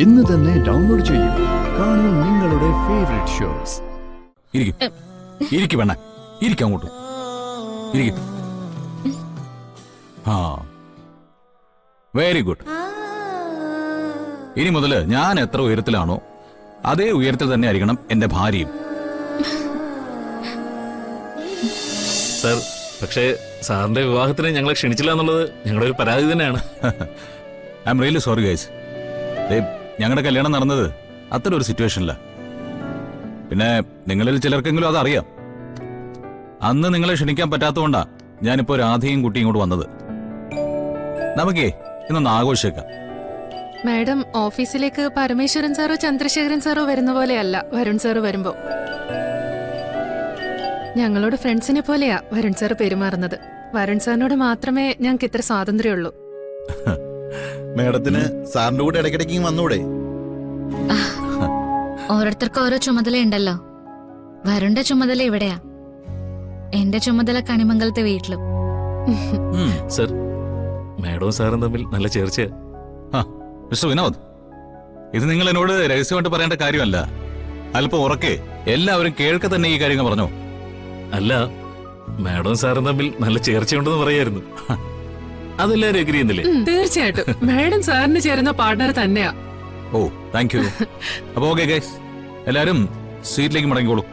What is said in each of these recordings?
ഇന്ന് തന്നെ ഡൗൺലോഡ് ചെയ്യൂ. കാണൂ നിങ്ങളുടെ ഫേവറേറ്റ് ഷോസ്. ഇരിക്കും വേണ ഇരിക്കും അങ്ങോട്ട് ഇരിക്കും. ആ വെരി ഗുഡ്. ഇനി മുതല് ഞാൻ എത്ര ഉയരത്തിലാണോ അതേ ഉയരത്തിൽ തന്നെ ആയിരിക്കണം എന്റെ ഭാര്യയും. സർ, പക്ഷേ സാറിന്റെ വിവാഹത്തിന് ഞങ്ങളെ ക്ഷണിച്ചില്ല എന്നുള്ളത് ഞങ്ങളുടെ ഒരു പരാതി തന്നെയാണ്. I am really sorry guys. ഞങ്ങളുടെ കല്യാണം നടന്നത് അത്ര ഒരു സിറ്റുവേഷനില്ല. പിന്നെ നിങ്ങളിൽ ചിലർക്കെങ്കിലും അതറിയാം. അന്ന് നിങ്ങളെ ക്ഷണിക്കാൻ പറ്റാത്തതുകൊണ്ടാ ഞാനിപ്പോ രാധയും കുട്ടിയും ഇങ്ങോട്ട് വന്നത്. നമുക്കേ ഇന്നൊന്ന് ആഘോഷിക്കാം. മാഡം, ഓഫീസിലേക്ക് പരമേശ്വരൻ സാറോ ചന്ദ്രശേഖരൻ സാറോ വരുന്ന പോലെയല്ല വരുൺ സാറ് വരുമ്പോ. ഞങ്ങളോട് ഫ്രണ്ട്സിനെ പോലെയാ വരുൺ സാർ പെരുമാറുന്നത്. വരുൺ സാറിനോട് മാത്രമേ ഞങ്ങൾക്ക് ഇത്ര സ്വാതന്ത്ര്യമുള്ളൂ. മേഡത്തിന് സാറിന്റെ കൂടെ ഇടയ്ക്കിടയ്ക്ക് വന്നൂടെ? ഓരോരുത്തർക്ക് ഓരോ ചുമതലയുണ്ടല്ലോ. വരുണിന്റെ ചുമതല ഇവിടെയാ, എന്റെ ചുമതല കണിമംഗലത്തെ വീട്ടിലും. സർ, മാഡവും സാറും തമ്മിൽ നല്ല ചേർച്ചയാ. മിസ്റ്റർ വിനോദ്, ഇത് നിങ്ങൾ എന്നോട് രഹസ്യമായിട്ട് പറയേണ്ട കാര്യമല്ല. അല്പം ഉറക്കെ എല്ലാവരും കേൾക്കെ തന്നെ ഈ കാര്യങ്ങൾ പറഞ്ഞോ. അല്ല, മാഡവും സാറും തമ്മിൽ നല്ല ചേർച്ചയുണ്ടെന്ന് പറയായിരുന്നു. അതെല്ലാവരും എഗ്രി ചെയ്യുന്നില്ലേ? തീർച്ചയായിട്ടും മാഡം സാറിന് ചേരുന്ന പാർട്ണർ തന്നെയാ. ഓ, താങ്ക് യു. അപ്പൊ ഓക്കെ ഗൈസ്, എല്ലാരും സീറ്റിലേക്ക് മടങ്ങിക്കോളൂ.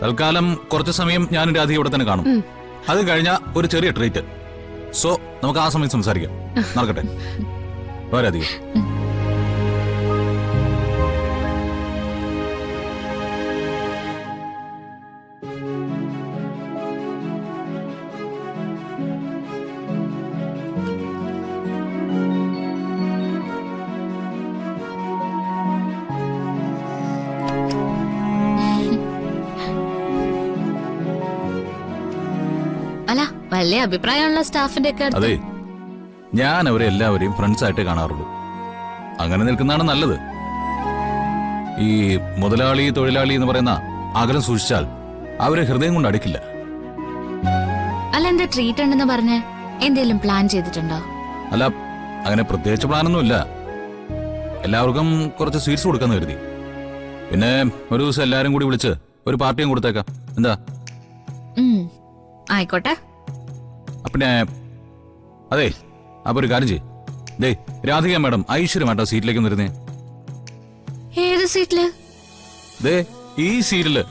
തൽക്കാലം കുറച്ചു സമയം ഞാനും രാധ ഇവിടെ തന്നെ കാണും. അത് കഴിഞ്ഞ ഒരു ചെറിയ ട്രീറ്റ്. സോ നമുക്ക് ആ സമയം സംസാരിക്കാം. നടക്കട്ടെ. വരാധിക. അല്ല, വലിയ അഭിപ്രായമുള്ള സ്റ്റാഫിന്റെ ഒക്കെ അതെ, ഞാൻ അവരെ എല്ലാവരെയും ഫ്രണ്ട്സ് ആയിട്ട് കാണാറുള്ളൂ. അങ്ങനെ നിൽക്കുന്നതാണ് നല്ലത്. ഈ മുതലാളി തൊഴിലാളി എന്ന് പറയുന്ന അകലം സൂക്ഷിച്ചാൽ അവരെ ഹൃദയം കൊണ്ട് അടുക്കില്ല. അല്ല, എന്താ ട്രീറ്റ് ഉണ്ടെന്ന് പറഞ്ഞ് എന്തെങ്കിലും പ്ലാൻ ചെയ്തിട്ടുണ്ടോ? അല്ല, അങ്ങനെ പ്രത്യേകിച്ച് പ്ലാനൊന്നുമില്ല. എല്ലാവർക്കും കുറച്ച് സ്വീറ്റ്സ് കൊടുക്കാന്ന് കരുതി. പിന്നെ ഒരു ദിവസം എല്ലാരും കൂടി വിളിച്ച് ഒരു പാർട്ടിയും കൊടുത്തേക്കാം. എന്താ? ആയിക്കോട്ടെ. പിന്നെ അതെ, അപ്പൊ ഒരു കാര്യം ചെയ്യ്. ദേ, രാധിക മാഡം ഐശ്വര്യമായിട്ടാ സീറ്റിലേക്ക് വരുന്നേ. ഏത് സീറ്റില്? ദേ, ഈ സീറ്റില്,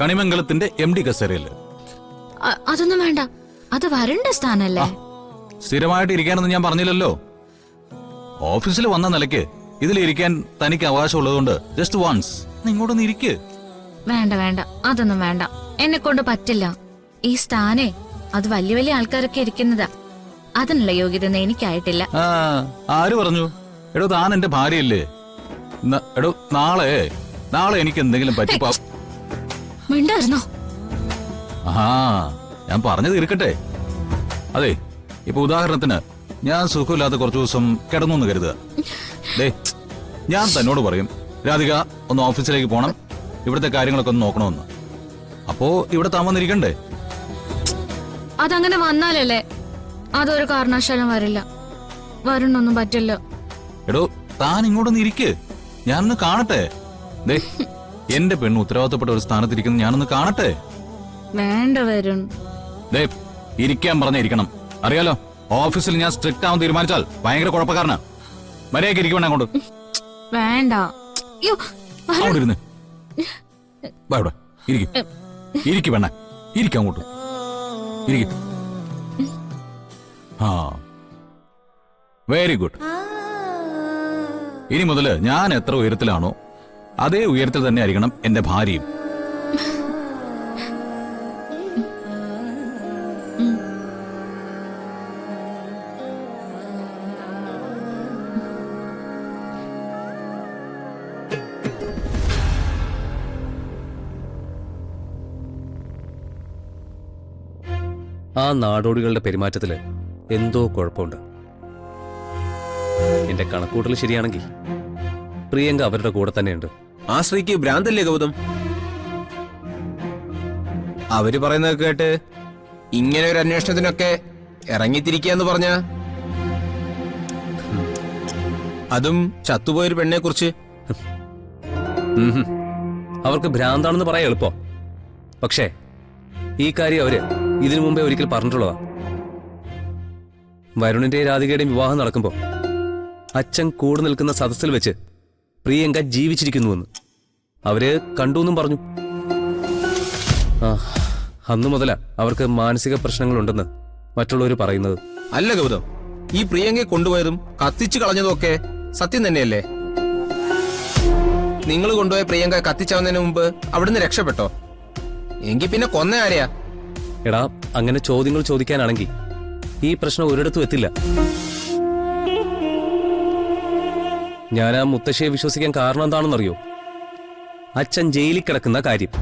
കണിമംഗലത്തിന്റെ MD കസേരയില്. അതൊന്നും വേണ്ട, അത് വരുണ്ട സ്ഥാനല്ലേ. സ്ഥിരമായിട്ട് ഇരിക്കാനൊന്നും ഞാൻ പറഞ്ഞില്ലല്ലോ. ഓഫീസിൽ വന്ന നിലയ്ക്ക് ഇതിലിരിക്കാൻ തനിക്ക് അവകാശമുള്ളതുകൊണ്ട് ജസ്റ്റ് വൺസ് ഇങ്ങോട്ടൊന്ന് ഇരിക്ക്. വേണ്ട വേണ്ട, അതൊന്നും വേണ്ട, എന്നെ കൊണ്ട് പറ്റില്ല. ഈ സ്ഥാനേ അത് വലിയ വലിയ ആൾക്കാരൊക്കെ ഇരിക്കുന്നതാ. അതിനുള്ള യോഗ്യത എനിക്കായിട്ടില്ല. ആര് പറഞ്ഞു? എടോ, താൻ എന്റെ ഭാര്യയല്ലേ. എടോ, നാളെ എനിക്ക് എന്തെങ്കിലും പറ്റിപ്പോ. മിണ്ടായിരുന്നോ? ആ, ഞാൻ പറഞ്ഞു തീർക്കട്ടെ. അതെ, ഇപ്പൊ ഉദാഹരണത്തിന് ഞാൻ സുഖമില്ലാത്ത കുറച്ചു ദിവസം കിടന്നു എന്ന് കരുതുക. ദേ, ഞാൻ തന്നോട് പറയും, രാധിക ഒന്ന് ഓഫീസിലേക്ക് പോണം, ഇവിടുത്തെ കാര്യങ്ങളൊക്കെ ഒന്ന് നോക്കണമെന്ന്. അപ്പോ ഇവിടെ താൻ വന്നിരിക്കണ്ടേ? അതങ്ങനെ വന്നാലല്ലേ. അതൊരു കാരണവശാലും വരില്ല. വരുന്നൊന്നും പറ്റില്ല. എടോ, താൻ ഇങ്ങോട്ടൊന്ന് ഇരിക്ക്, ഞാനൊന്ന് കാണട്ടെ. ദേ, എന്റെ പെണ്ണ് ഉത്തരവാദിത്തപ്പെട്ട ഒരു സ്ഥാനത്തിരിക്കുന്ന ഞാനൊന്ന് കാണട്ടെ. വേണ്ട വരുൺ. ദേ, ഇരിക്കാൻ പറഞ്ഞിരിക്കണം. അറിയാലോ, ഓഫീസിൽ ഞാൻ സ്ട്രിക്റ്റ് ആവാൻ തീരുമാനിച്ചാൽ ഭയങ്കര കുഴപ്പക്കാരനാ. മര്യാദയ്ക്ക് ഇരിക്കണം അങ്ങോട്ട്. വേണ്ട. അങ്ങോട്ട് ഇരുന്ന് ഇവിടെ ഇരിക്കും വേണ ഇരിക്കും അങ്ങോട്ട് ഇരിക്കും. ആ, വെരി ഗുഡ്. ഇനി മുതല് ഞാൻ എത്ര ഉയരത്തിലാണോ അതേ ഉയരത്തിൽ തന്നെ ആയിരിക്കണം എന്റെ ഭാര്യയും. ആ നാടോടികളുടെ പെരുമാറ്റത്തില് എന്തോ കുഴപ്പമുണ്ട്. എന്റെ കണക്കൂട്ടൽ ശരിയാണെങ്കിൽ പ്രിയങ്ക അവരുടെ കൂടെ തന്നെയുണ്ട്. ആ സ്ത്രീക്ക് ഭ്രാന്തല്ലേ ഗൗതം? അവര് പറയുന്നത് കേട്ട് ഇങ്ങനെ ഒരു അന്വേഷണത്തിനൊക്കെ ഇറങ്ങിത്തിരിക്കാന്ന് പറഞ്ഞ അതും ചത്തുപോയൊരു പെണ്ണെ കുറിച്ച്. അവർക്ക് ഭ്രാന്താണെന്ന് പറയാൻ എളുപ്പോ. പക്ഷേ ഈ കാര്യം അവര് ഇതിനു മുമ്പേ ഒരിക്കൽ പറഞ്ഞിട്ടുള്ളതാ. വരുണിന്റെയും രാധികയുടെയും വിവാഹം നടക്കുമ്പോ അച്ഛൻ കൂടെ നിൽക്കുന്ന സദസ്സിൽ വെച്ച് പ്രിയങ്ക ജീവിച്ചിരിക്കുന്നുവെന്ന് അവര് കണ്ടുവെന്നും പറഞ്ഞു. അന്നു മുതലാ അവർക്ക് മാനസിക പ്രശ്നങ്ങളുണ്ടെന്ന് മറ്റുള്ളവർ പറയുന്നത്. അല്ല ഗൗതം, ഈ പ്രിയങ്കയെ കൊണ്ടുപോയതും കത്തിച്ചു കളഞ്ഞതും ഒക്കെ സത്യം തന്നെയല്ലേ? നിങ്ങൾ കൊണ്ടുപോയ പ്രിയങ്ക കത്തിച്ചാവുന്നതിന് മുമ്പ് അവിടുന്ന് രക്ഷപ്പെട്ടോ? എങ്കിൽ പിന്നെ കൊന്ന ആരെയാ? എടാ, അങ്ങനെ ചോദ്യങ്ങൾ ചോദിക്കാനാണെങ്കിൽ ഈ പ്രശ്നം ഒരിടത്തും എത്തില്ല. ഞാൻ ആ മുത്തശ്ശിയെ വിശ്വസിക്കാൻ കാരണം എന്താണെന്നറിയോ? അച്ഛൻ ജയിലിൽ കിടക്കുന്ന കാര്യം,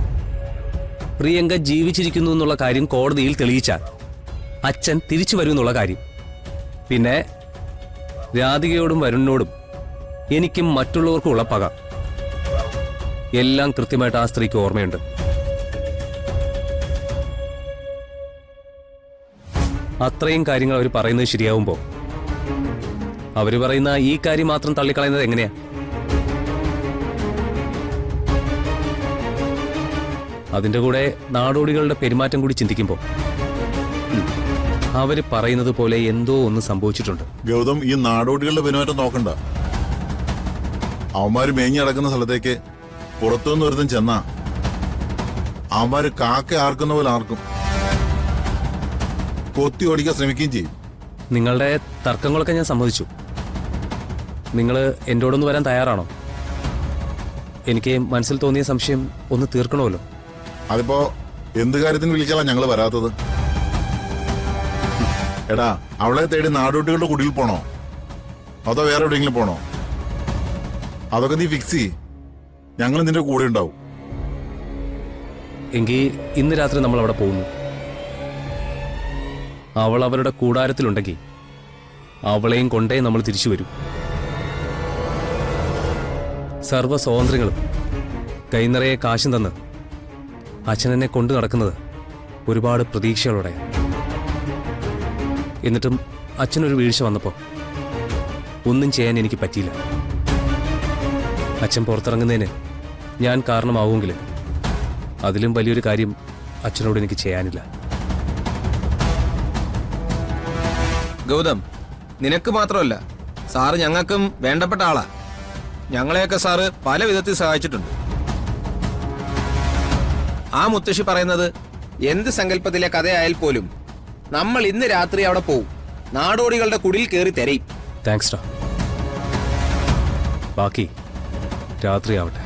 പ്രിയങ്ക ജീവിച്ചിരിക്കുന്നു എന്നുള്ള കാര്യം കോടതിയിൽ തെളിയിച്ചാൽ അച്ഛൻ തിരിച്ചു വരുമെന്നുള്ള കാര്യം, പിന്നെ രാധികയോടും വരുണിനോടും എനിക്കും മറ്റുള്ളവർക്കും ഉള്ള പക, എല്ലാം കൃത്യമായിട്ട് ആ സ്ത്രീക്ക് ഓർമ്മയുണ്ട്. അത്രയും കാര്യങ്ങൾ അവർ പറയുന്നത് ശരിയാവുമ്പോ അവര് പറയുന്ന ഈ കാര്യം മാത്രം തള്ളിക്കളയുന്നത് എങ്ങനെയാ? അതിന്റെ കൂടെ നാടോടികളുടെ പെരുമാറ്റം കൂടി ചിന്തിക്കുമ്പോ അവര് പറയുന്നത് പോലെ എന്തോ ഒന്ന് സംഭവിച്ചിട്ടുണ്ട്. ഗൗതം, ഈ നാടോടികളുടെ പെരുമാറ്റം നോക്കണ്ട. അവന്മാര് മേഞ്ഞു കിടക്കുന്ന സ്ഥലത്തേക്ക് പുറത്തുനിന്ന് ഒരുത്തൻ ചെന്നാ അവന്മാര് കാക്ക ആർക്കുന്ന പോലെ ആർക്കും, കൊത്തി ഓടിക്കാൻ ശ്രമിക്കുകയും ചെയ്യും. നിങ്ങളുടെ തർക്കങ്ങളൊക്കെ ഞാൻ സമ്മതിച്ചു. നിങ്ങൾ എന്നോടൊന്ന് വരാൻ തയ്യാറാണോ? എനിക്ക് മനസ്സിൽ തോന്നിയ സംശയം ഒന്ന് തീർക്കണമല്ലോ. അതിപ്പോ എന്ത് കാര്യത്തിന് വിളിച്ചാലാ ഞങ്ങള് വരാത്തത്? എടാ, അവളെ തേടി നാടോട്ടികളുടെ കുടിയിൽ പോണോ അതോ വേറെ എവിടെയെങ്കിലും പോണോ? അതൊക്കെ നീ ഫിക്സ് ചെയ്യ്, ഞങ്ങൾ നിന്റെ കൂടെ ഉണ്ടാവും. എങ്കിൽ ഇന്ന് രാത്രി നമ്മൾ അവിടെ പോകുന്നു. അവൾ അവരുടെ കൂടാരത്തിലുണ്ടെങ്കിൽ അവളെയും കൊണ്ടേ നമ്മൾ തിരിച്ചു വരും. സർവ്വ സ്വാതന്ത്ര്യങ്ങളും കൈനിറയെ കാശും തന്ന് അച്ഛനെന്നെ കൊണ്ടു നടക്കുന്നത് ഒരുപാട് പ്രതീക്ഷകളോടെ. എന്നിട്ടും അച്ഛനൊരു വീഴ്ച വന്നപ്പോൾ ഒന്നും ചെയ്യാൻ എനിക്ക് പറ്റിയില്ല. അച്ഛൻ പുറത്തിറങ്ങുന്നതിന് ഞാൻ കാരണമാവുമെങ്കിൽ അതിലും വലിയൊരു കാര്യം അച്ഛനോട് എനിക്ക് ചെയ്യാനില്ല. ഗൗതം, നിനക്ക് മാത്രമല്ല, സാറ് ഞങ്ങൾക്കും വേണ്ടപ്പെട്ട ആളാ. ഞങ്ങളെയൊക്കെ സാറ് പല വിധത്തിൽ സഹായിച്ചിട്ടുണ്ട്. ആ മുത്തശ്ശി പറയുന്നത് എന്ത് സങ്കല്പത്തിലെ കഥയായാൽ പോലും നമ്മൾ ഇന്ന് രാത്രി അവിടെ പോവും, നാടോടികളുടെ കുടിൽ കയറി തെരയും. താങ്ക്സ് ഡാ. ബാക്കി രാത്രിയാവട്ടെ.